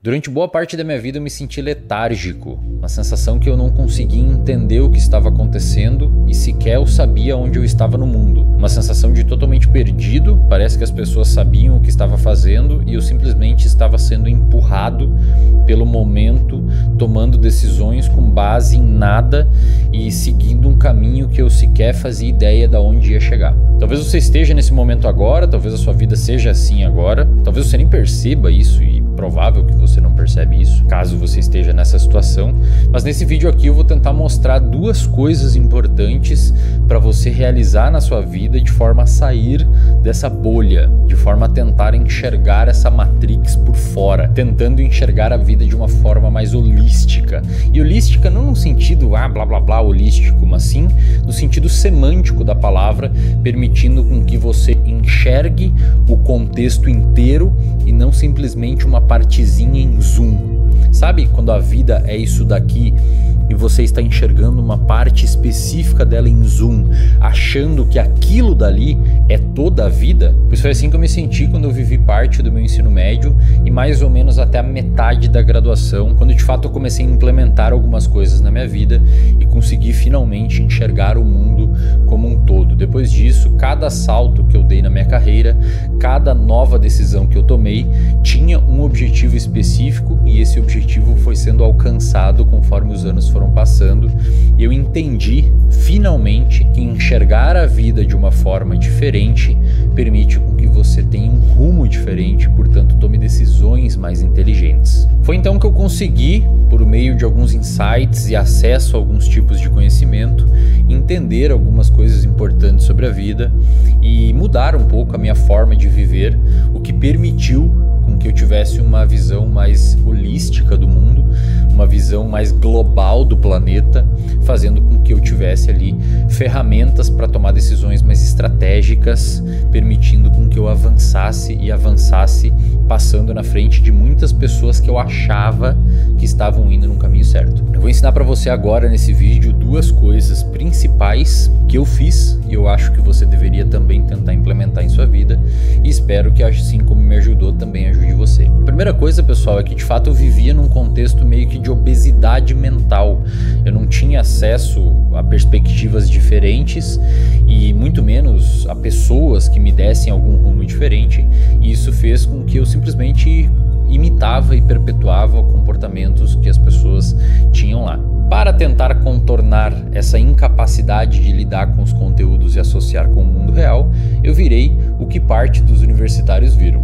Durante boa parte da minha vida eu me senti letárgico, uma sensação que eu não conseguia entender o que estava acontecendo e sequer eu sabia onde eu estava no mundo. Uma sensação de totalmente perdido, parece que as pessoas sabiam o que estava fazendo e eu simplesmente estava sendo empurrado pelo momento, tomando decisões com base em nada e seguindo um caminho que eu sequer fazia ideia de onde ia chegar. Talvez você esteja nesse momento agora, talvez a sua vida seja assim agora, talvez você nem perceba isso e provável que você não percebe isso, caso você esteja nessa situação, mas nesse vídeo aqui eu vou tentar mostrar duas coisas importantes para você realizar na sua vida de forma a sair dessa bolha, de forma a tentar enxergar essa matrix por fora, tentando enxergar a vida de uma forma mais holística. E holística não no sentido blá blá blá holístico, mas sim no sentido semântico da palavra, permitindo com que você enxergue o contexto inteiro e não simplesmente uma partezinha em zoom. Sabe quando a vida é isso daqui e você está enxergando uma parte específica dela em zoom, achando que aquilo dali é toda a vida? Pois foi assim que eu me senti quando eu vivi parte do meu ensino médio e mais ou menos até a metade da graduação, quando de fato eu comecei a implementar algumas coisas na minha vida e consegui finalmente enxergar o mundo como um todo. Depois disso, cada salto que eu dei na minha carreira, cada nova decisão que eu tomei, tinha um objetivo específico e esse objetivo foi sendo alcançado conforme os anos foram passando. Eu entendi finalmente que enxergar a vida de uma forma diferente permite com que você tenha um rumo diferente, portanto tome decisões mais inteligentes. Foi então que eu consegui, por meio de alguns insights e acesso a alguns tipos de conhecimento, entender algumas coisas importantes sobre a vida e mudar um pouco a minha forma de viver, o que permitiu com que eu tivesse uma visão mais holística do mundo, uma visão mais global do planeta, fazendo com que eu tivesse ali ferramentas para tomar decisões mais estratégicas, permitindo com que eu avançasse, passando na frente de muitas pessoas que eu achava que estavam indo no caminho certo. Eu vou ensinar para você agora nesse vídeo duas coisas principais que eu fiz e eu acho que você deveria também tentar implementar em sua vida e espero que, assim como me ajudou, também ajude você. A primeira coisa, pessoal, é que de fato eu vivia num contexto meio que de obesidade mental. Eu não tinha acesso a perspectivas diferentes e muito menos a pessoas que me dessem algum rumo diferente, e isso fez com que eu simplesmente imitava e perpetuava comportamentos que as pessoas tinham lá. Para tentar contornar essa incapacidade de lidar com os conteúdos e associar com o mundo real, eu virei o que parte dos universitários viram: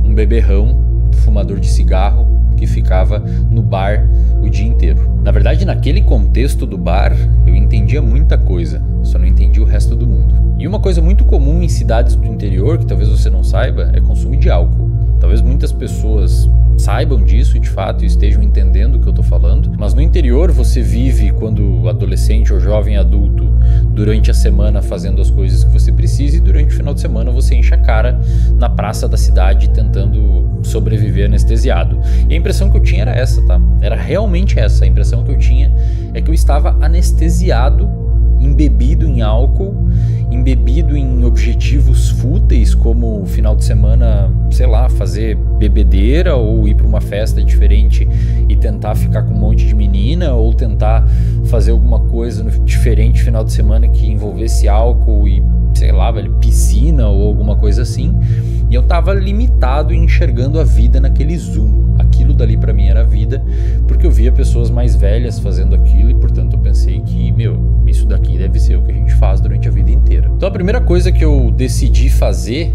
um beberrão, fumador de cigarro, que ficava no bar o dia inteiro. Na verdade, naquele contexto do bar, eu entendia muita coisa, só não entendia o resto do mundo. E uma coisa muito comum em cidades do interior, que talvez você não saiba, é consumo de álcool. Talvez muitas pessoas saibam disso de fato e estejam entendendo o que eu tô falando, mas no interior você vive, quando adolescente ou jovem adulto, durante a semana fazendo as coisas que você precisa e durante o final de semana você enche a cara na praça da cidade tentando sobreviver anestesiado. E a impressão que eu tinha era essa, tá? Era realmente essa. A impressão que eu tinha é que eu estava anestesiado, embebido em álcool, embebido em objetivos fúteis, como final de semana, sei lá, fazer bebedeira ou ir para uma festa diferente e tentar ficar com um monte de menina, ou tentar fazer alguma coisa diferente final de semana que envolvesse álcool e, sei lá, velho, piscina ou alguma coisa assim. E eu tava limitado e enxergando a vida naquele zoom. Aquilo dali pra mim era a vida, porque eu via pessoas mais velhas fazendo aquilo e, portanto, eu pensei que, isso daqui deve ser o que a gente faz durante a vida inteira. Então a primeira coisa que eu decidi fazer,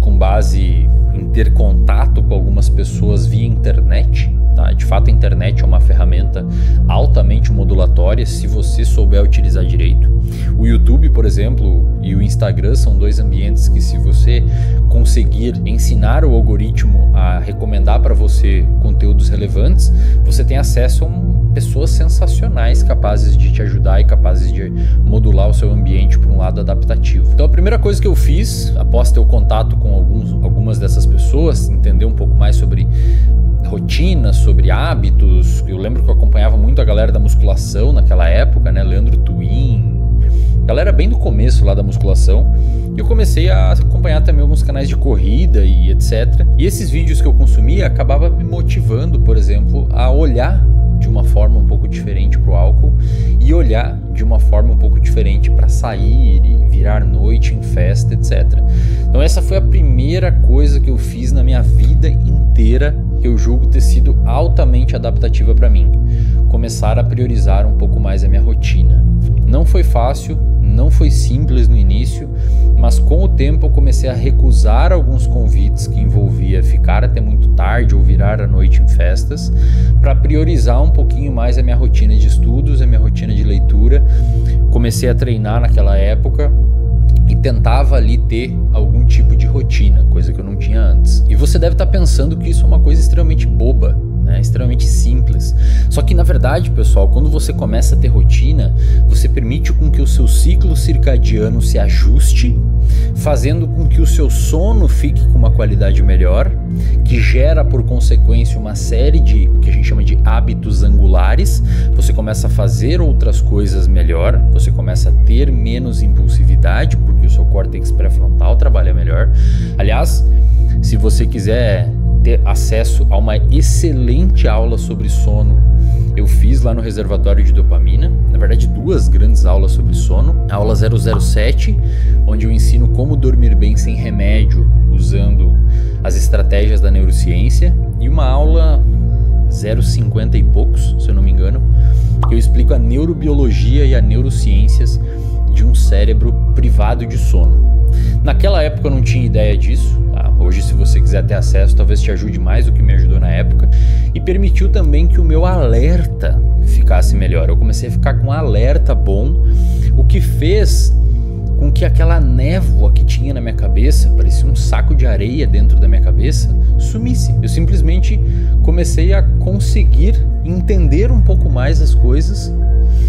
com base em ter contato com algumas pessoas via internet, tá? De fato a internet é uma ferramenta altamente modulatória se você souber utilizar direito. O YouTube, por exemplo, e o Instagram são dois ambientes que, se você conseguir ensinar o algoritmo a recomendar para você conteúdos relevantes, você tem acesso a pessoas sensacionais capazes de te ajudar e capazes de modular o seu ambiente para um lado adaptativo. Então a primeira coisa que eu fiz, após ter o contato com algumas dessas pessoas, entender um pouco mais sobre rotina, sobre hábitos. Eu lembro que eu acompanhava muito a galera da musculação naquela época, né? Leandro Twin galera bem do começo lá da musculação, e eu comecei a acompanhar também alguns canais de corrida e etc. E esses vídeos que eu consumia acabava me motivando, por exemplo, a olhar de uma forma um pouco diferente para o álcool e olhar de uma forma um pouco diferente para sair e virar noite em festa, etc. Então essa foi a primeira coisa que eu fiz na minha vida inteira que eu julgo ter sido altamente adaptativa para mim. Começar a priorizar um pouco mais a minha rotina. Não foi fácil, não foi simples no início, mas com o tempo eu comecei a recusar alguns convites que envolvia ficar até muito tarde ou virar a noite em festas, para priorizar um pouquinho mais a minha rotina de estudos, a minha rotina de leitura. Comecei a treinar naquela época e tentava ali ter algum tipo de rotina, coisa que eu não tinha antes. E você deve estar pensando que isso é uma coisa extremamente boba, né? Extremamente simples. Só que na verdade, pessoal, quando você começa a ter rotina, você permite com que o seu ciclo circadiano se ajuste, fazendo com que o seu sono fique com uma qualidade melhor, que gera por consequência uma série de o que a gente chama de hábitos angulares. Você começa a fazer outras coisas melhor, você começa a ter menos impulsividade, porque o seu córtex pré-frontal trabalha melhor. Aliás, se você quiser ter acesso a uma excelente aula sobre sono, eu fiz lá no reservatório de dopamina, na verdade 2 grandes aulas sobre sono. A aula 007, onde eu ensino como dormir bem sem remédio, usando as estratégias da neurociência, e uma aula 050 e poucos, se eu não me engano, que eu explico a neurobiologia e a neurociências de um cérebro privado de sono. Naquela época eu não tinha ideia disso, tá? Hoje, se você quiser ter acesso, talvez te ajude mais do que me ajudou na época, e permitiu também que o meu alerta ficasse melhor. Eu comecei a ficar com um alerta bom, o que fez com que aquela névoa que tinha na minha cabeça, parecia um saco de areia dentro da minha cabeça, sumisse. Eu simplesmente comecei a conseguir entender um pouco mais as coisas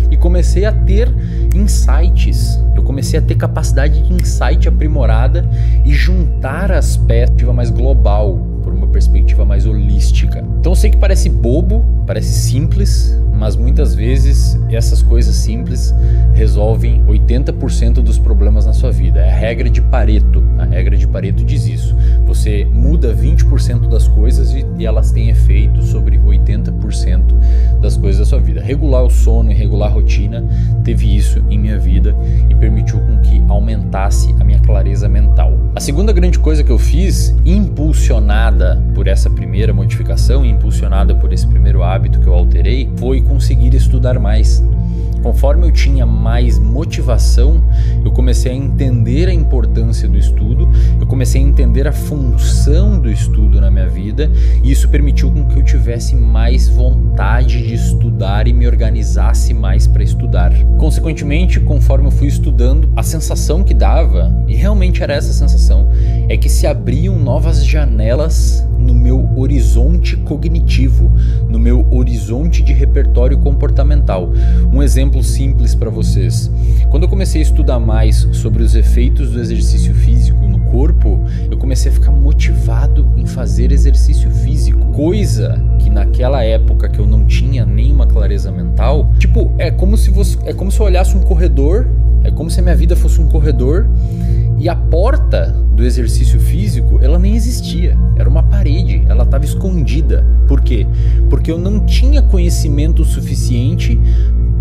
e comecei a ter insights. Eu comecei a ter capacidade de insight aprimorada e juntar as peças de uma mais global, por uma perspectiva mais holística. Então eu sei que parece bobo, parece simples, mas muitas vezes essas coisas simples resolvem 80% dos problemas na sua vida. É a regra de Pareto. A regra de Pareto diz isso. Você muda 20% das coisas e elas têm efeito sobre 80% das coisas da sua vida. Regular o sono e regular a rotina teve isso em minha vida e permitiu com que aumentasse a minha clareza mental. A segunda grande coisa que eu fiz, impulsionada por essa primeira modificação, impulsionada por esse primeiro hábito que eu alterei, foi conseguir estudar mais. Conforme eu tinha mais motivação, eu comecei a entender a importância do estudo, eu comecei a entender a função do estudo na minha vida, e isso permitiu com que eu tivesse mais vontade de estudar e me organizasse mais para estudar. Consequentemente, conforme eu fui estudando, a sensação que dava, e realmente era essa sensação, é que se abriam novas janelas no meu horizonte cognitivo, no meu horizonte de repertório comportamental. Um exemplo simples para vocês. Quando eu comecei a estudar mais sobre os efeitos do exercício físico no corpo, eu comecei a ficar motivado em fazer exercício físico, coisa que naquela época que eu não tinha nenhuma clareza mental, tipo, é como se eu olhasse um corredor, é como se a minha vida fosse um corredor e a porta do exercício físico, ela nem existia, era uma parede, ela estava escondida. Por quê? Porque eu não tinha conhecimento suficiente,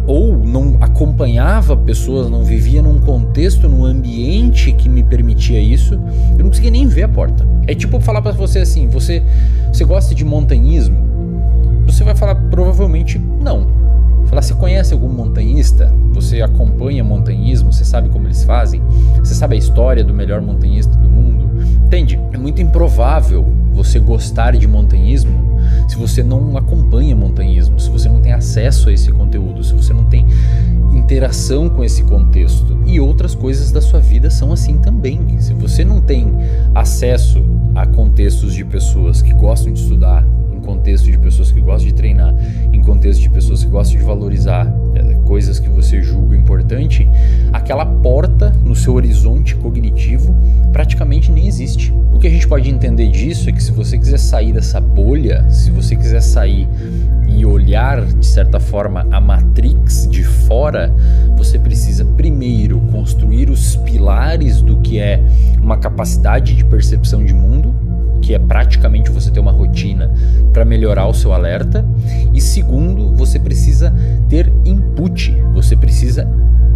ou não acompanhava pessoas, não vivia num contexto, num ambiente que me permitia isso, eu não conseguia nem ver a porta. É tipo falar pra você assim, você gosta de montanhismo? Você vai falar provavelmente não. Falar, você conhece algum montanhista? Você acompanha montanhismo? Você sabe como eles fazem? Você sabe a história do melhor montanhista do mundo? Entende? É muito improvável você gostar de montanhismo se você não acompanha montanhismo, se você não tem acesso a esse conteúdo, se você não tem interação com esse contexto. E outras coisas da sua vida são assim também. Se você não tem acesso a contextos de pessoas que gostam de estudar em contexto de pessoas que gostam de treinar, em contexto de pessoas que gostam de valorizar coisas que você julga importante, aquela porta no seu horizonte cognitivo praticamente nem existe. O que a gente pode entender disso é que se você quiser sair dessa bolha, se você quiser sair e olhar, de certa forma, a Matrix de fora, você precisa primeiro construir os pilares do que é uma capacidade de percepção de mundo, que é praticamente você ter uma rotina para melhorar o seu alerta, e segundo, você precisa ter input, você precisa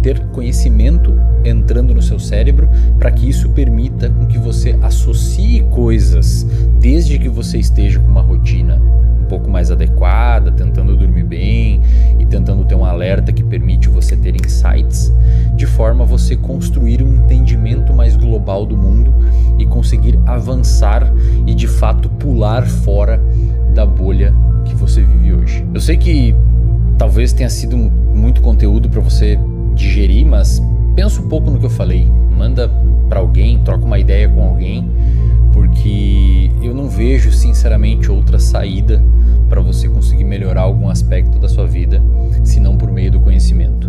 ter conhecimento entrando no seu cérebro para que isso permita com que você associe coisas desde que você esteja com uma rotina um pouco mais adequada, tentando dormir bem e tentando ter um alerta que permite você ter insights, de forma a você construir um entendimento mais global do mundo e conseguir avançar e de fato pular fora da bolha que você vive hoje. Eu sei que talvez tenha sido muito conteúdo para você digerir, mas pensa um pouco no que eu falei, manda para alguém, troca uma ideia com alguém, porque eu não vejo sinceramente outra saída para você conseguir melhorar algum aspecto da sua vida, senão por meio do conhecimento.